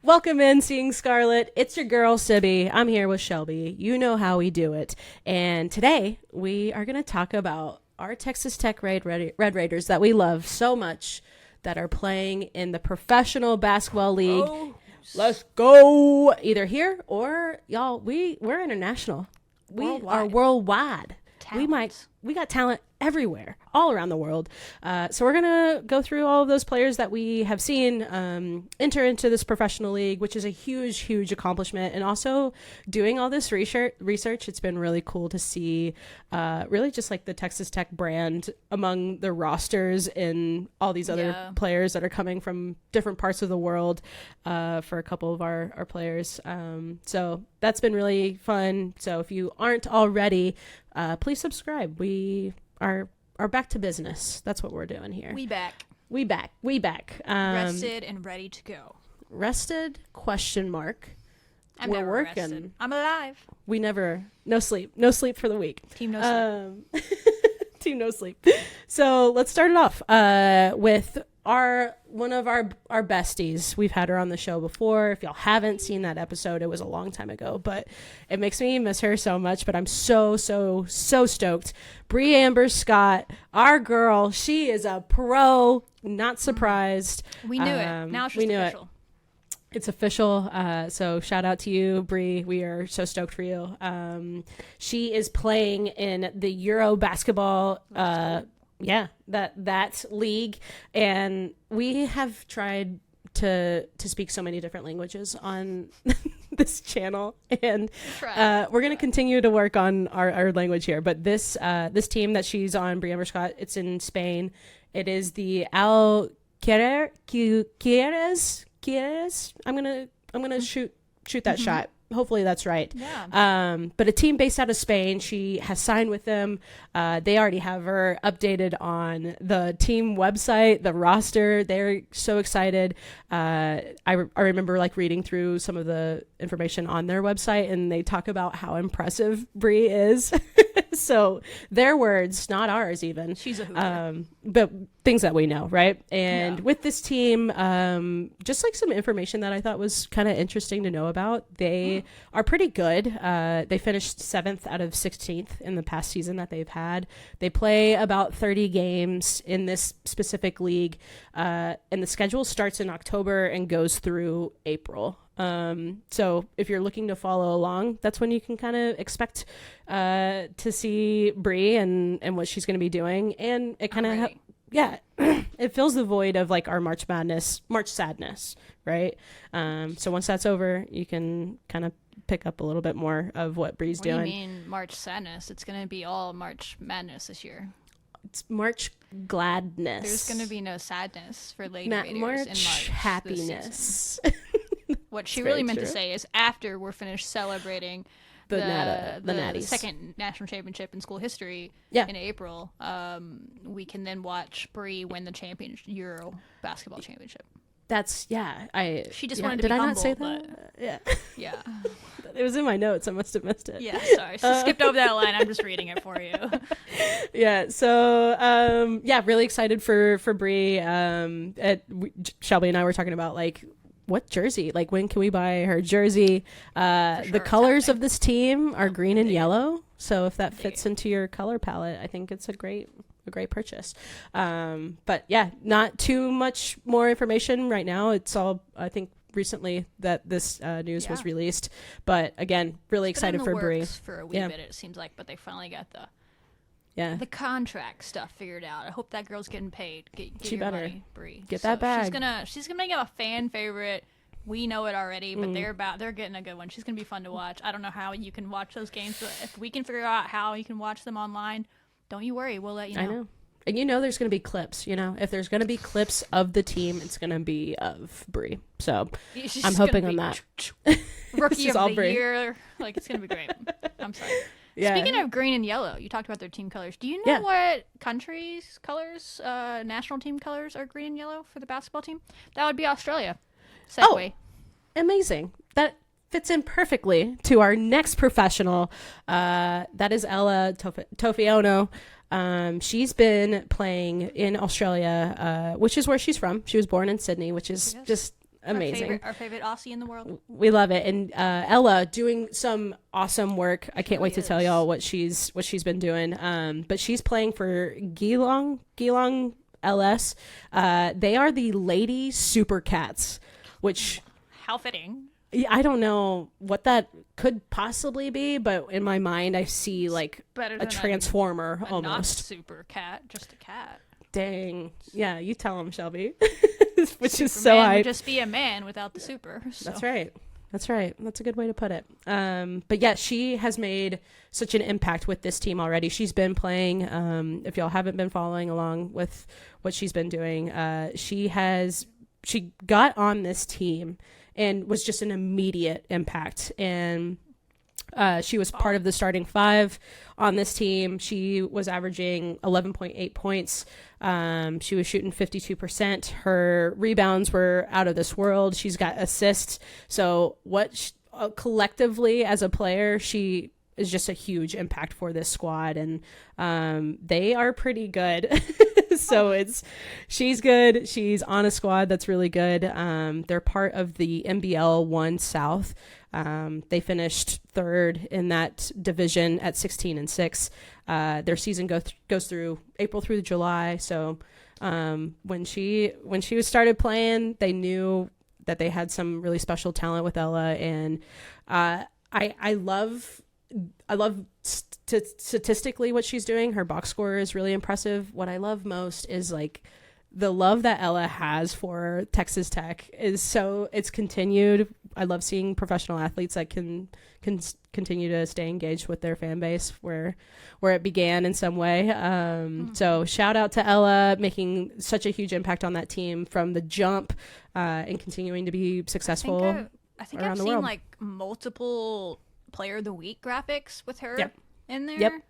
Welcome in, Seeing Scarlet. It's your girl, Sibby. I'm here with Shelby. You know how we do it. And today, we are going to talk about our Texas Tech Red Raiders that we love so much that are playing in the Professional Basketball League. Oh. Let's go! Either here or, y'all, we're international. We are worldwide. We got talent everywhere, all around the world. So we're going to go through all of those players that we have seen enter into this professional league, which is a huge, huge accomplishment. And also doing all this research, it's been really cool to see really just like the Texas Tech brand among the rosters and all these other players that are coming from different parts of the world for a couple of our players. So that's been really fun. So if you aren't already, please subscribe. We are back to business. That's what we're doing here. We back. Rested and ready to go. Rested? Question mark. I'm never working. Rested. I'm alive. No sleep for the week. Team no sleep. Team no sleep. So let's start it off with one of our besties. We've had her on the show before. If y'all haven't seen that episode, it was a long time ago, but it makes me miss her so much. But I'm so stoked. Bre'Amber Scott, our girl, she is a pro. Not surprised. We knew it. Now it's just official. It's official. So shout out to you, Bree. We are so stoked for you. She is playing in the Euro basketball. That league, and we have tried to speak so many different languages on this channel, and we're going to continue to work on our language here. But this team that she's on, Bre'Amber Scott, it's in Spain. It is the Quieres. I'm gonna shoot that shot. Hopefully that's right. Yeah. But a team based out of Spain. She has signed with them. They already have her updated on the team website, the roster. They're so excited. I remember like reading through some of the information on their website, and they talk about how impressive Bree is. So their words, not ours even. She's a hooper. But things that we know, right? And with this team, just like some information that I thought was kind of interesting to know about. They are pretty good. They finished 7th out of 16th in the past season that they've had. They play about 30 games in this specific league, and the schedule starts in October and goes through April. So if you're looking to follow along, that's when you can kind of expect to see Bree and what she's going to be doing. And it kind of it fills the void of like our March sadness, right? So once that's over, you can kind of pick up a little bit more of what Bree's doing. What do you mean March sadness? It's going to be all March madness this year. It's March gladness. There's going to be no sadness for Lady Raiders in March happiness. What she really meant to say is after we're finished celebrating the Natties. Second national championship in school history in April, we can then watch Bree win the Euro basketball championship. She just wanted to be humble. Did I not say that? Yeah. It was in my notes. I must have missed it. Yeah, sorry. She skipped over that line. I'm just reading it for you. Yeah. So, really excited for Bree. Shelby and I were talking about like, what jersey? Like, when can we buy her jersey? The colors of this team are green and yellow. So if that fits into your color palette, I think it's a great purchase. But yeah, not too much more information right now. It's all, I think, recently that this news was released. But again, really excited for Bree. For a wee bit, it seems like, but they finally got the contract stuff figured out. I hope that girl's getting paid. Get she your better money, Bree. Get that bag. She's gonna make a fan favorite. We know it already, but they're getting a good one. She's gonna be fun to watch. I don't know how you can watch those games, but if we can figure out how you can watch them online, don't you worry. We'll let you know. I know. And there's going to be clips, if there's going to be clips of the team, it's going to be of Bree. So I'm hoping on that. Rookie of the year. Like, it's going to be great. I'm sorry. Yeah. Speaking of green and yellow, you talked about their team colors. Do you know what country's colors, national team colors are green and yellow for the basketball team? That would be Australia. Segue. Oh, amazing. That fits in perfectly to our next professional. That is Ella Tofaeono. She's been playing in Australia, which is where she's from. She was born in Sydney, which is just amazing. Our favorite Aussie in the world. We love it. And Ella doing some awesome work. I can't wait to tell y'all what she's been doing. But she's playing for Geelong LS. They are the Lady Super Cats, which... How fitting. I don't know what that could possibly be, but in my mind, I see like a transformer almost. Not super cat, just a cat. Dang. Yeah, you tell him, Shelby. Which Superman is so hype. Would just be a man without the super. So. That's right. That's a good way to put it. But yeah, she has made such an impact with this team already. She's been playing. If y'all haven't been following along with what she's been doing, she got on this team and was just an immediate impact. And she was part of the starting 5 on this team. She was averaging 11.8 points. She was shooting 52%. Her rebounds were out of this world. She's got assists. So collectively as a player, she is just a huge impact for this squad. And they are pretty good. So she's good. She's on a squad that's really good. They're part of the NBL 1 South. They finished 3rd in that division at 16-6. Their season goes through April through July. So when she started playing, they knew that they had some really special talent with Ella. And I love statistically what she's doing. Her box score is really impressive. What I love most is like the love that Ella has for Texas Tech it's continued. I love seeing professional athletes that can continue to stay engaged with their fan base where it began in some way. So shout out to Ella making such a huge impact on that team from the jump, and continuing to be successful. I think I've seen like multiple Player of the Week graphics with her in there.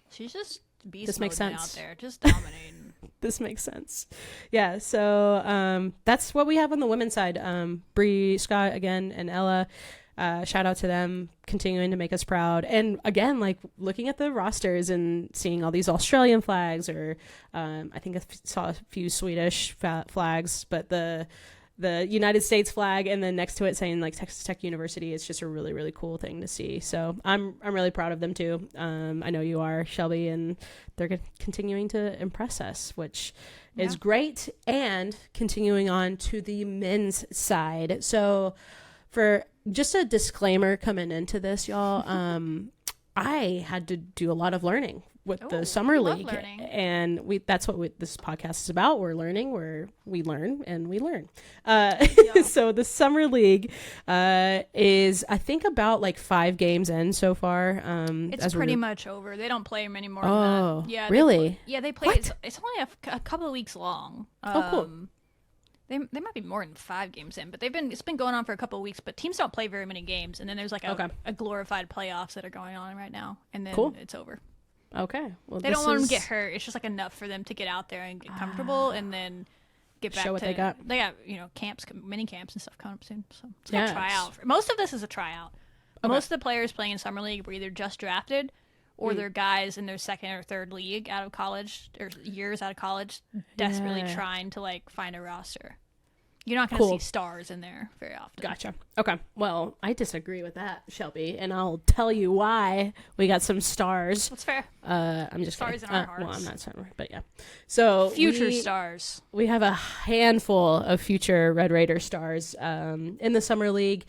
She's just beast mode out there, just dominating. This makes sense. Yeah, so that's what we have on the women's side. Bries Scott again and Ella. Shout out to them, continuing to make us proud. And again, like looking at the rosters and seeing all these Australian flags, or I think I saw a few Swedish flags, but the United States flag and then next to it saying like Texas Tech University is just a really, really cool thing to see. So I'm really proud of them too. I know you are, Shelby, and they're continuing to impress us, which is great. And continuing on to the men's side. So for just a disclaimer coming into this, y'all, I had to do a lot of learning with the summer league, and that's what this podcast is about. We're learning, we learn and we learn. So the summer league is, I think, about like 5 games in so far. It's pretty much over. They don't play them anymore. Oh, yeah, really? They play. It's only a couple of weeks long. Cool. They might be more than 5 games in, but it's been going on for a couple of weeks. But teams don't play very many games, and then there's like a glorified playoffs that are going on right now, and then it's over. Okay. Well, they don't want them to get hurt. It's just like enough for them to get out there and get comfortable, and then get back show what to they got. They got camps, mini camps and stuff coming up soon. So it's like a tryout. Most of this is a tryout. Okay. Most of the players playing in summer league were either just drafted, or they're guys in their 2nd or 3rd league out of college, or years out of college, desperately trying to like find a roster. You're not going to see stars in there very often. Gotcha. Okay. Well, I disagree with that, Shelby, and I'll tell you why. We got some stars. That's fair. I'm just stars kidding. In our hearts. Well, I'm not sorry, but yeah. So future stars. We have a handful of future Red Raider stars in the summer league.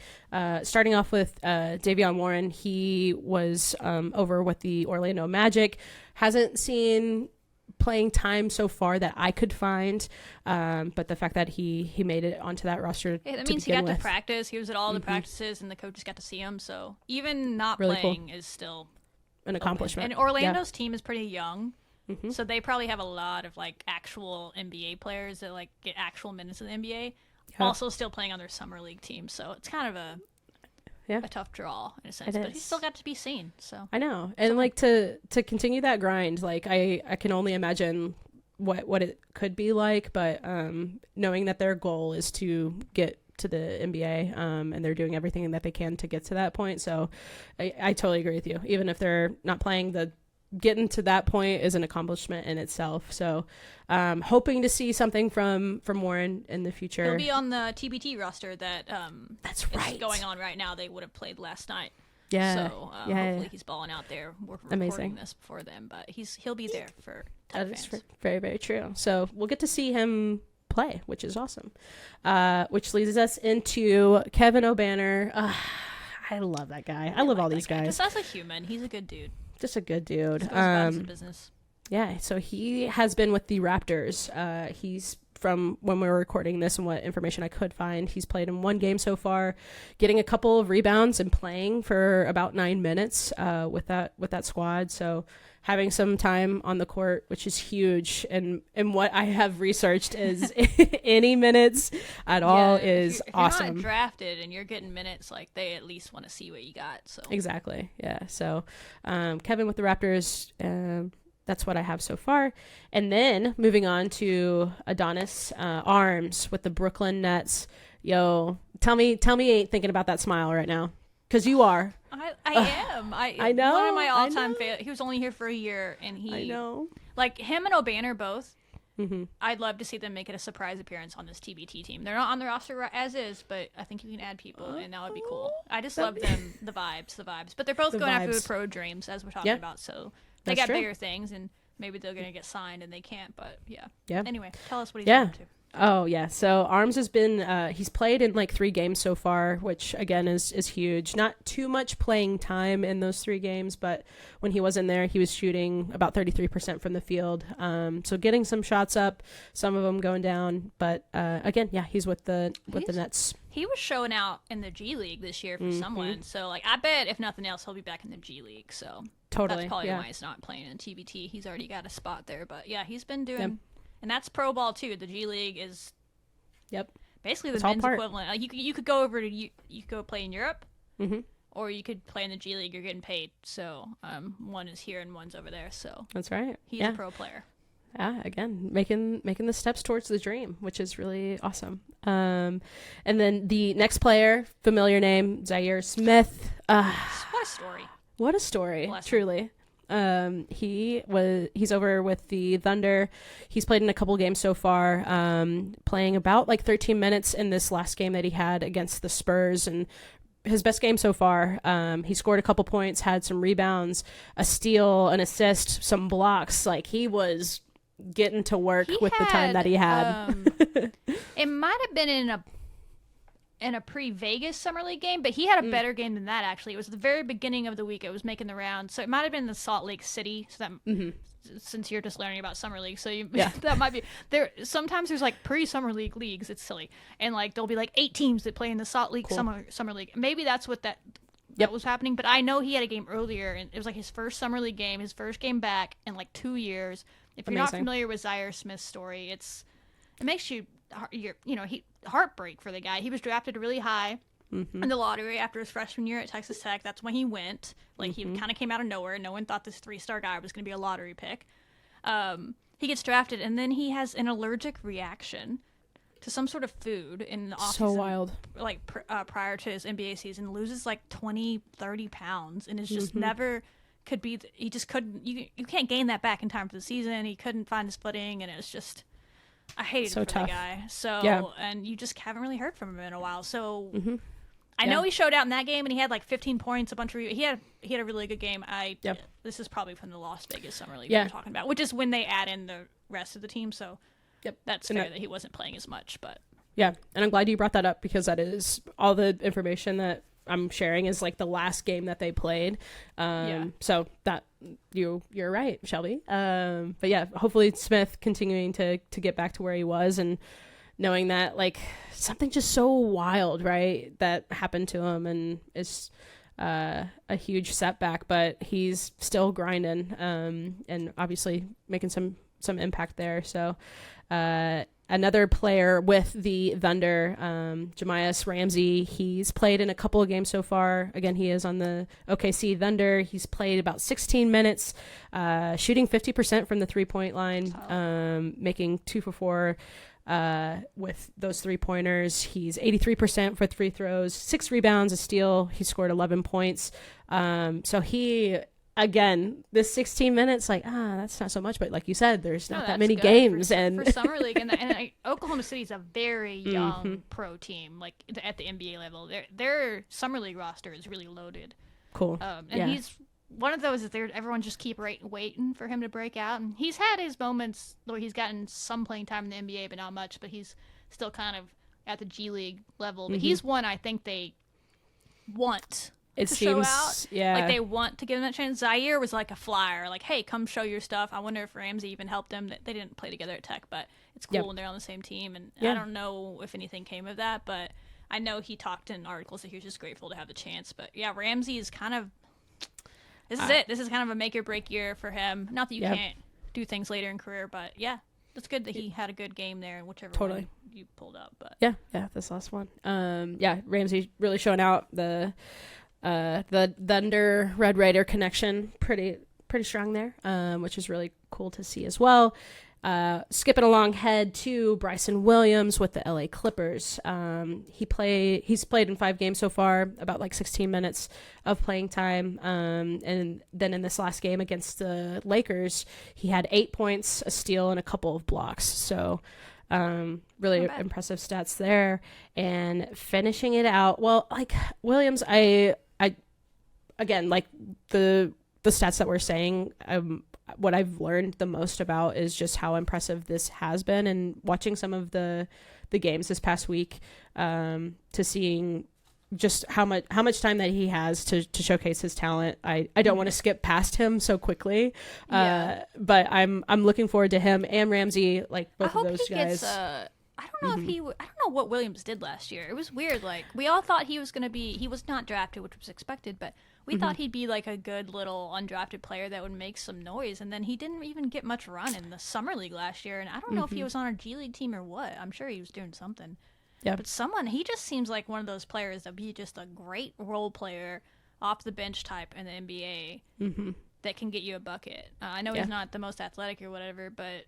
Starting off with Davion Warren. He was over with the Orlando Magic. Hasn't seen playing time so far that I could find, but the fact that he made it onto that roster, that means he got to practice. He was at all the practices, and the coaches got to see him. So even not really playing is still an accomplishment. And Orlando's team is pretty young, so they probably have a lot of like actual NBA players that like get actual minutes in the NBA, also still playing on their summer league team. So it's kind of a tough draw in a sense, but he still got to be seen. So I know, and like to continue that grind, like I can only imagine what it could be like, but knowing that their goal is to get to the NBA, and they're doing everything that they can to get to that point. So I totally agree with you. Even if they're not playing the getting to that point is an accomplishment in itself. So hoping to see something from Warren in the future. He'll be on the TBT roster that that's right. is going on right now. They would have played last night. Yeah. So hopefully he's balling out there. We're recording this before then, but he'll be there for Tech fans. That is very, very true. So we'll get to see him play, which is awesome. Which leads us into Kevin O'Banner. I love that guy. I love all these guys. Just as a human, he's a good dude. Just a good dude. Just goes about his business. Yeah, so he has been with the Raptors. He's from when we were recording this and what information I could find. He's played in one game so far, getting a couple of rebounds and playing for about 9 minutes with that squad. So having some time on the court, which is huge. And what I have researched is any minutes at all is awesome. If you're not drafted and you're getting minutes, like they at least want to see what you got. So exactly, yeah. So Kevin with the Raptors. That's what I have so far. And then moving on to Adonis Arms with the Brooklyn Nets. Yo, tell me you ain't thinking about that smile right now. Because you are. I am. I know. One of my all-time favorites. He was only here for a year. And I know. Like, him and O'Banner both. Mm-hmm. I'd love to see them make it a surprise appearance on this TBT team. They're not on the roster as is, but I think you can add people, and that would be cool. I just love them, the vibes. But they're both going after the pro dreams, as we're talking about, so... They got bigger things, and maybe they're going to get signed, and they can't, but yeah. Anyway, tell us what he's up to. Oh, yeah. So Arms has been, he's played in like 3 games so far, which again is huge. Not too much playing time in those 3 games, but when he was in there, he was shooting about 33% from the field. So getting some shots up, some of them going down. But again, yeah, he's with the Nets. He was showing out in the G League this year for someone. So like, I bet if nothing else, he'll be back in the G League. So totally, that's probably why he's not playing in TBT. He's already got a spot there. But yeah, he's been doing... And that's pro ball too. The G League is, basically the men's equivalent. Like you could go over to you could go play in Europe, or you could play in the G League. You're getting paid. So one is here and one's over there. So that's right. He's a pro player. Yeah, again, making the steps towards the dream, which is really awesome. And then the next player, familiar name, Zaire Smith. What a story! What a story! Truly. He's over with the Thunder. He's played in a couple games so far, playing about like 13 minutes in this last game that he had against the Spurs, and his best game so far. He scored a couple points, had some rebounds, a steal, an assist, some blocks. Like he was getting to work with the time that he had. It might have been in a pre-Vegas Summer League game, but he had a better game than that, actually. It was the very beginning of the week. It was making the rounds. So it might have been the Salt Lake City. So that, since you're just learning about Summer League, so that might be... there. Sometimes there's like pre-Summer League leagues. It's silly. And like there'll be like 8 teams that play in the Salt Lake Summer League. Maybe that's what that was happening. But I know he had a game earlier, and it was like his first Summer League game, his first game back in like 2 years. If you're not familiar with Zaire Smith's story, it makes you... heartbreak for the guy. He was drafted really high in the lottery after his freshman year at Texas Tech. That's when he went. Like he kind of came out of nowhere. No one thought this 3-star guy was going to be a lottery pick. He gets drafted, and then he has an allergic reaction to some sort of food in the offseason. So wild. Like prior to his NBA season, loses like 20-30 pounds, and is just never could be. He just couldn't. You can't gain that back in time for the season. He couldn't find his footing, and it was just. I hated so it for tough. the guy. So, and you just haven't really heard from him in a while. So, I know he showed out in that game, and he had like 15 points, a bunch of. He had a really good game. This is probably from the Las Vegas Summer League we're talking about, which is when they add in the rest of the team. So, that's fair that he wasn't playing as much. But and I'm glad you brought that up, because that is all the information that I'm sharing is like the last game that they played. So that you're right, Shelby. But yeah, hopefully Smith continuing to get back to where he was, and knowing that like something just so wild, right, that happened to him, and it's a huge setback, but he's still grinding, and obviously making some impact there. So another player with the Thunder, Jamius Ramsey, he's played in a couple of games so far. Again, he is on the OKC Thunder. He's played about 16 minutes, shooting 50% from the 3-point line, making 2 for 4 with those 3-pointers. He's 83% for free throws, 6 rebounds, a steal. He scored 11 points. So he again, this 16 minutes, like, that's not so much. But like you said, there's not that many good games. for Summer League. And Oklahoma City's a very young pro team, like at the NBA level. Their Summer League roster is really loaded. Cool. And he's one of those that everyone just keep waiting for him to break out. And he's had his moments where he's gotten some playing time in the NBA, but not much. But he's still kind of at the G League level. But he's one I think they want to show out. Yeah. Like they want to give him that chance. Zaire was like a flyer, like, hey, come show your stuff. I wonder if Ramsey even helped him. They didn't play together at Tech, but it's cool when they're on the same team. And I don't know if anything came of that, but I know he talked in articles that he was just grateful to have the chance. But yeah, Ramsey is kind of, this is it. This is kind of a make or break year for him. Not that you can't do things later in career, but yeah, it's good that he had a good game there in whichever one you pulled up. But yeah, this last one. Ramsey really showing out the Thunder Red Raider connection pretty strong there, which is really cool to see as well. Skipping along head to Bryson Williams with the LA Clippers. He's played in 5 games so far, about like 16 minutes of playing time. And then in this last game against the Lakers, he had 8 points, a steal, and a couple of blocks. So really impressive stats there. And finishing it out, well, like Williams, I again, like the stats that we're saying, what I've learned the most about is just how impressive this has been, and watching some of the games this past week, to seeing just how much time that he has to showcase his talent. I don't want to skip past him so quickly, but I'm looking forward to him and Ramsey, like both of those guys. I don't know I don't know what Williams did last year. It was weird. Like we all thought he was he was not drafted, which was expected, but we thought he'd be like a good little undrafted player that would make some noise. And then he didn't even get much run in the Summer League last year. And I don't know if he was on a G League team or what. I'm sure he was doing something. Yeah. But he just seems like one of those players that would be just a great role player off the bench type in the NBA that can get you a bucket. I know he's not the most athletic or whatever, but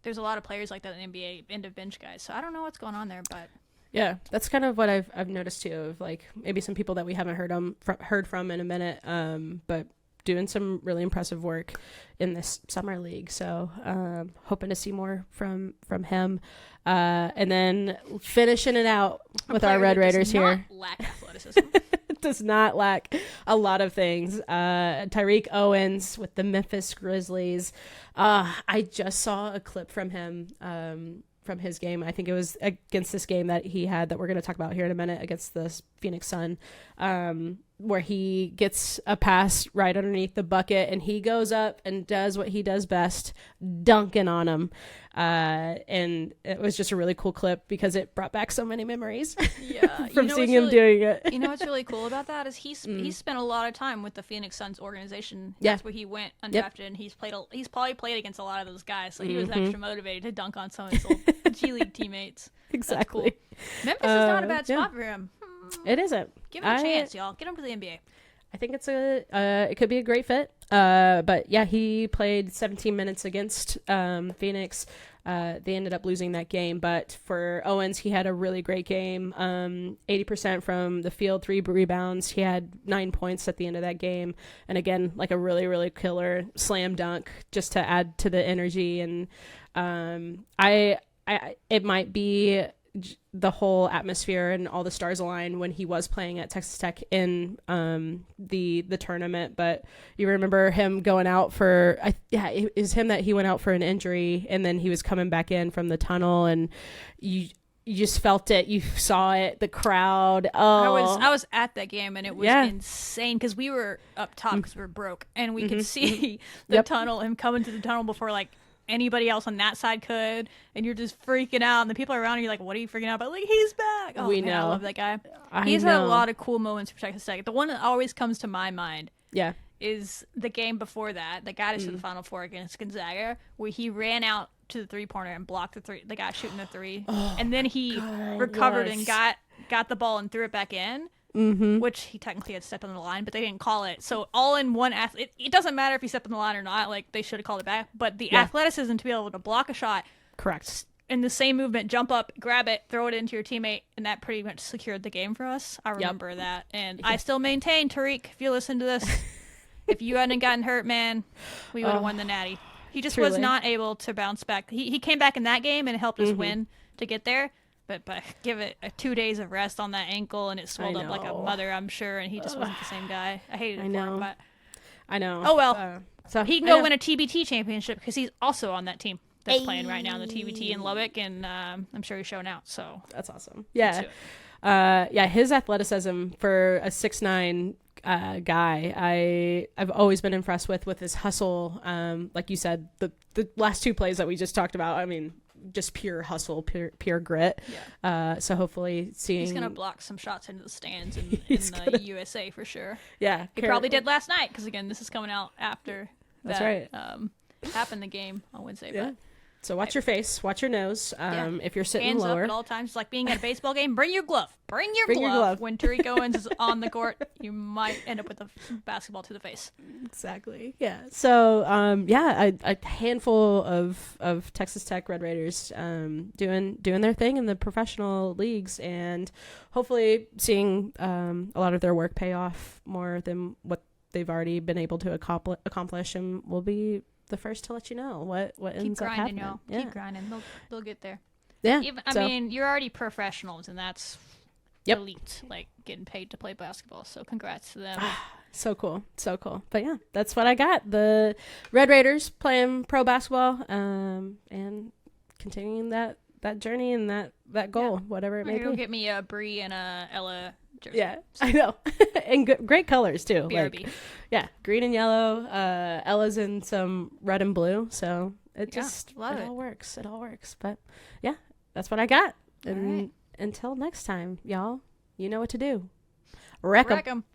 there's a lot of players like that in the NBA, end of bench guys. So I don't know what's going on there, but yeah, that's kind of what I've noticed too, of like maybe some people that we haven't heard from in a minute, but doing some really impressive work in this summer league. So hoping to see more from him, and then finishing it out with our Red Raiders here. Lack athleticism. Does not lack a lot of things. Tariq Owens with the Memphis Grizzlies. I just saw a clip from him from his game. I think it was against this game that he had that we're going to talk about here in a minute against the Phoenix Sun, where he gets a pass right underneath the bucket and he goes up and does what he does best, dunking on him. And it was just a really cool clip because it brought back so many memories from seeing him doing it. You know what's really cool about that is he spent a lot of time with the Phoenix Suns organization. That's where he went undrafted, and he's probably played against a lot of those guys, so he was extra motivated to dunk on some of his old G League teammates. Exactly. Cool. Memphis is not a bad spot for him. It isn't. Give him a chance, y'all. Get him to the NBA. I think it's it could be a great fit. But yeah, he played 17 minutes against Phoenix. They ended up losing that game, but for Owens, he had a really great game. 80% from the field, 3 rebounds. He had 9 points at the end of that game, and again, like a really, really killer slam dunk just to add to the energy. And it might be the whole atmosphere and all the stars align when he was playing at Texas Tech in the tournament, but you remember him going out for it was him that he went out for an injury, and then he was coming back in from the tunnel, and you just felt it, you saw it, the crowd. I was at that game, and it was insane because we were up top because we were broke, and we could see the tunnel, him coming to the tunnel before like anybody else on that side could, and you're just freaking out, and the people around you are like, what are you freaking out about? Like, he's back. Oh, we know. I love that guy. He's had a lot of cool moments for Texas Tech. The one that always comes to my mind is the game before that got us to the Final Four against Gonzaga, where he ran out to the three-pointer and blocked the guy shooting the three, and then he recovered and got the ball and threw it back in. Which he technically had stepped on the line, but they didn't call it. So all in one athlete, it doesn't matter if he stepped on the line or not. Like, they should have called it back. But the athleticism to be able to block a shot, correct, in the same movement, jump up, grab it, throw it into your teammate, and that pretty much secured the game for us. I remember that, and I still maintain, Tariq, if you listen to this, If you hadn't gotten hurt, man, we would have won the Natty. He just was not able to bounce back. He came back in that game and helped us win to get there. But give it 2 days of rest on that ankle, and it swelled up like a mother, I'm sure, and he just wasn't the same guy. I hated it for him, but I know. Oh, well. So he can go win a TBT championship because he's also on that team that's playing right now in the TBT in Lubbock, and I'm sure he's showing out. So that's awesome. Yeah. His athleticism for a 6'9" guy, I've always been impressed with his hustle. Like you said, the last 2 plays that we just talked about, I mean, just pure hustle, pure grit. Yeah. So hopefully he's gonna block some shots into the stands in the USA for sure. Yeah. He probably did last night because again, this is coming out after that's right. Happened the game on Wednesday. Yeah. But So watch your face, watch your nose. If you're sitting hands lower, up at all times. It's like being at a baseball game. Bring your glove. Bring your glove. When Tariq Owens is on the court, you might end up with a basketball to the face. Exactly. Yeah. So a handful of Texas Tech Red Raiders doing their thing in the professional leagues, and hopefully seeing a lot of their work pay off more than what they've already been able to accomplish, and we'll be the first to let you know what ends up happening. Y'all. Yeah. Keep grinding. They'll get there. Yeah. I mean, you're already professionals, and that's elite, like getting paid to play basketball. So congrats to them. So cool. But yeah, that's what I got. The Red Raiders playing pro basketball, and continuing that journey and that goal, whatever it may be. Go get me a Bree and a Ella jersey. Yeah, I know. And great colors too. BRB. Like, yeah, green and yellow. Ella's in some red and blue, so it all works. It all works. But yeah, that's what I got. And until next time, y'all, you know what to do. Wreck 'em.